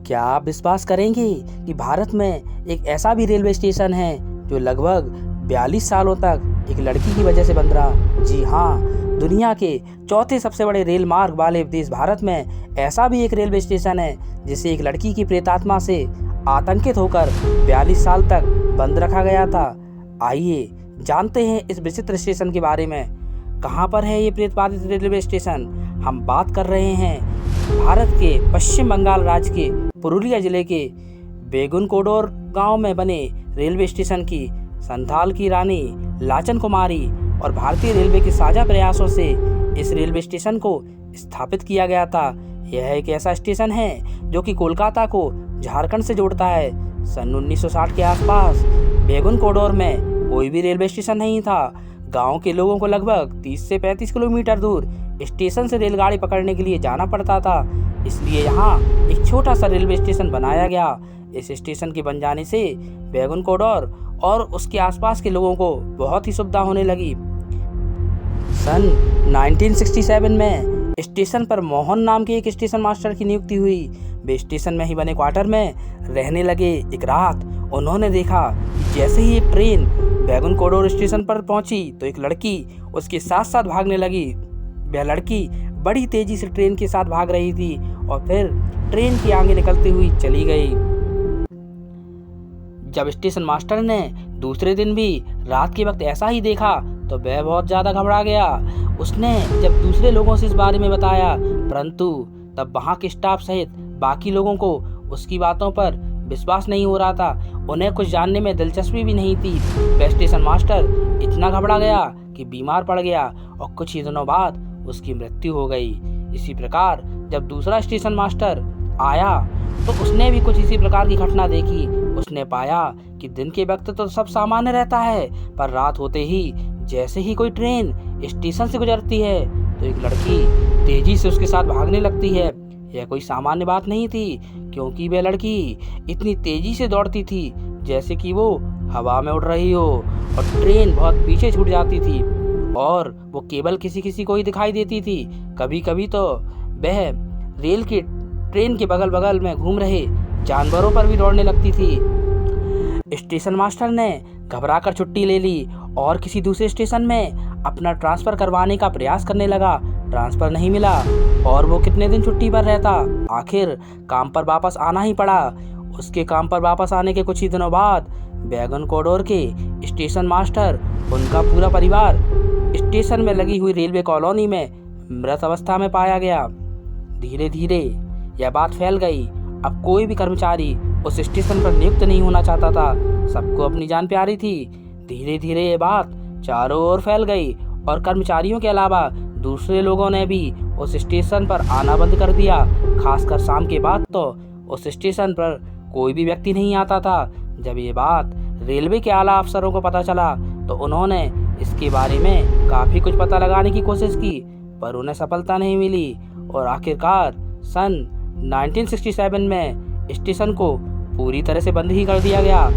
क्या आप विश्वास करेंगे कि भारत में एक ऐसा भी रेलवे स्टेशन है जो लगभग 42 सालों तक एक लड़की की वजह से बंद रहा। जी हाँ, दुनिया के चौथे सबसे बड़े रेल मार्ग वाले देश भारत में ऐसा भी एक रेलवे स्टेशन है जिसे एक लड़की की प्रेतात्मा से आतंकित होकर 42 साल तक बंद रखा गया था। आइए जानते हैं इस विचित्र स्टेशन के बारे में। कहाँ पर है ये प्रेतबाधित रेलवे स्टेशन? हम बात कर रहे हैं भारत के पश्चिम बंगाल राज्य के पुरुलिया जिले के बेगुनकोडोर गांव में बने रेलवे स्टेशन की। संथाल की रानी लाचन कुमारी और भारतीय रेलवे के साझा प्रयासों से इस रेलवे स्टेशन को स्थापित किया गया था। यह एक ऐसा स्टेशन है जो कि कोलकाता को झारखंड से जोड़ता है। सन 1960 के आसपास बेगुनकोडोर में कोई भी रेलवे स्टेशन नहीं था। गांव के लोगों को लगभग 30 से 35 किलोमीटर दूर स्टेशन से रेलगाड़ी पकड़ने के लिए जाना पड़ता था। इसलिए यहाँ एक छोटा सा रेलवे स्टेशन बनाया गया। इस स्टेशन के बन जाने से बेगुनकोडोर और उसके आसपास के लोगों को बहुत ही सुविधा होने लगी। सन 1967 में स्टेशन पर मोहन नाम के एक स्टेशन मास्टर की नियुक्ति हुई। वे स्टेशन में ही बने क्वार्टर में रहने लगे। एक रात उन्होंने देखा कि जैसे ही एक ट्रेन बेगुनकोडोर स्टेशन पर पहुंची तो एक लड़की उसके साथ साथ भागने लगी। वह लड़की बड़ी तेजी से ट्रेन के साथ भाग रही थी और फिर ट्रेन की आगे निकलती हुई चली गई। जब स्टेशन मास्टर ने दूसरे दिन भी रात के वक्त ऐसा ही देखा तो वह बहुत ज्यादा घबरा गया। उसने जब दूसरे लोगों से इस बारे में बताया, परंतु तब वहां के स्टाफ सहित बाकी लोगों को उसकी बातों पर विश्वास नहीं हो रहा था। उन्हें कुछ जानने में दिलचस्पी भी नहीं थी। वह स्टेशन मास्टर इतना घबरा गया कि बीमार पड़ गया और कुछ ही दिनों बाद उसकी मृत्यु हो गई। इसी प्रकार जब दूसरा स्टेशन मास्टर आया तो उसने भी कुछ इसी प्रकार की घटना देखी। उसने पाया कि दिन के वक्त तो सब सामान्य रहता है, पर रात होते ही जैसे ही कोई ट्रेन स्टेशन से गुजरती है तो एक लड़की तेजी से उसके साथ भागने लगती है। यह कोई सामान्य बात नहीं थी, क्योंकि वह लड़की इतनी तेजी से दौड़ती थी जैसे कि वो हवा में उड़ रही हो और ट्रेन बहुत पीछे छूट जाती थी और वो केवल किसी किसी को ही दिखाई देती थी। कभी कभी तो वह रेल के ट्रेन के बगल बगल में घूम रहे जानवरों पर भी दौड़ने लगती थी। स्टेशन मास्टर ने घबराकर छुट्टी ले ली और किसी दूसरे स्टेशन में अपना ट्रांसफर करवाने का प्रयास करने लगा। ट्रांसफर नहीं मिला और वो कितने दिन छुट्टी पर रहता। आखिर काम पर वापस आना ही पड़ा। उसके काम पर वापस आने के कुछ ही दिनों बाद बेगुनकोडोर के स्टेशन मास्टर, उनका पूरा परिवार स्टेशन में लगी हुई रेलवे कॉलोनी में मृत अवस्था में पाया गया। धीरे धीरे यह बात फैल गई। अब कोई भी कर्मचारी उस स्टेशन पर नियुक्त नहीं होना चाहता था। सबको अपनी जान प्यारी थी। धीरे धीरे ये बात चारों ओर फैल गई और कर्मचारियों के अलावा दूसरे लोगों ने भी उस स्टेशन पर आना बंद कर दिया। खासकर शाम के बाद तो उस स्टेशन पर कोई भी व्यक्ति नहीं आता था। जब ये बात रेलवे के आला अफसरों को पता चला तो उन्होंने इसके बारे में काफी कुछ पता लगाने की कोशिश की, पर उन्हें सफलता नहीं मिली और आखिरकार सन 1967 में स्टेशन को पूरी तरह से बंद ही कर दिया गया।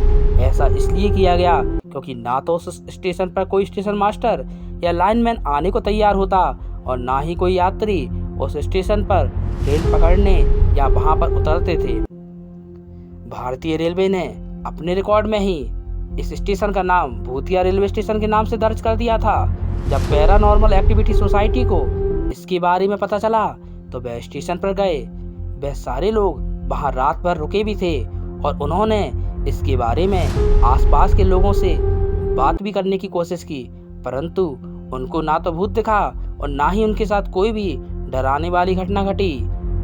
ऐसा इसलिए किया गया क्योंकि ना तो उस स्टेशन पर कोई स्टेशन मास्टर या लाइनमैन आने को तैयार होता और ना ही कोई यात्री उस स्टेशन पर ट्रेन पकड़ने या वहां पर उतरते थे। भारतीय रेलवे ने अपने रिकॉर्ड में ही इस स्टेशन का नाम भूतिया रेलवे स्टेशन के नाम से दर्ज कर दिया था। जब पैरानॉर्मल एक्टिविटी सोसाइटी को इसके बारे में पता चला तो वह स्टेशन पर गए। वह सारे लोग वहां रात भर रुके भी थे और उन्होंने इसके बारे में आसपास के लोगों से बात भी करने की कोशिश की, परंतु उनको ना तो भूत दिखा और ना ही उनके साथ कोई भी डराने वाली घटना घटी।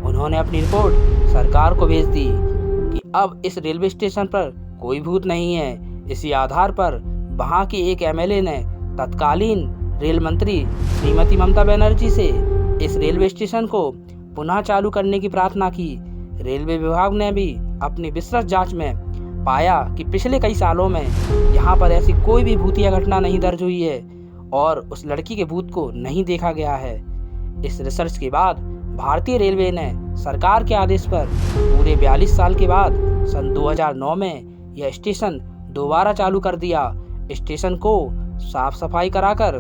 उन्होंने अपनी रिपोर्ट सरकार को भेज दी कि अब इस रेलवे स्टेशन पर कोई भूत नहीं है। इसी आधार पर वहां के एक एमएलए ने तत्कालीन रेल मंत्री श्रीमती ममता बनर्जी से इस रेलवे स्टेशन को पुनः चालू करने की प्रार्थना की। रेलवे विभाग ने भी अपनी विस्तृत जांच में पाया कि पिछले कई सालों में यहाँ पर ऐसी कोई भी भूतिया घटना नहीं दर्ज हुई है और उस लड़की के भूत को नहीं देखा गया है। इस रिसर्च के बाद भारतीय रेलवे ने सरकार के आदेश पर पूरे 42 साल के बाद सन 2009 में यह स्टेशन दोबारा चालू कर दिया। स्टेशन को साफ सफाई कराकर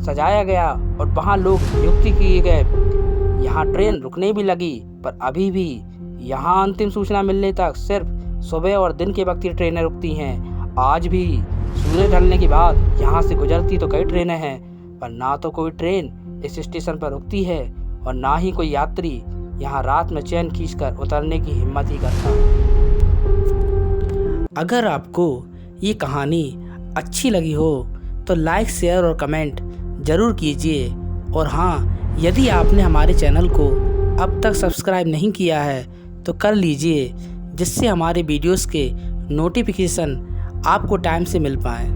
सजाया गया और वहां लोग नियुक्त किए गए। यहाँ ट्रेन रुकने भी लगी, पर अभी भी यहाँ अंतिम सूचना मिलने तक सिर्फ सुबह और दिन के वक्त ही ट्रेनें रुकती हैं। आज भी सूरज ढलने के बाद यहाँ से गुजरती तो कई ट्रेनें हैं, पर ना तो कोई ट्रेन इस स्टेशन पर रुकती है और ना ही कोई यात्री यहाँ रात में चैन खींचकर उतरने की हिम्मत ही करता। अगर आपको ये कहानी अच्छी लगी हो तो लाइक, शेयर और कमेंट ज़रूर कीजिए। और हाँ, यदि आपने हमारे चैनल को अब तक सब्सक्राइब नहीं किया है तो कर लीजिए, जिससे हमारे वीडियोस के नोटिफिकेशन आपको टाइम से मिल पाएँ।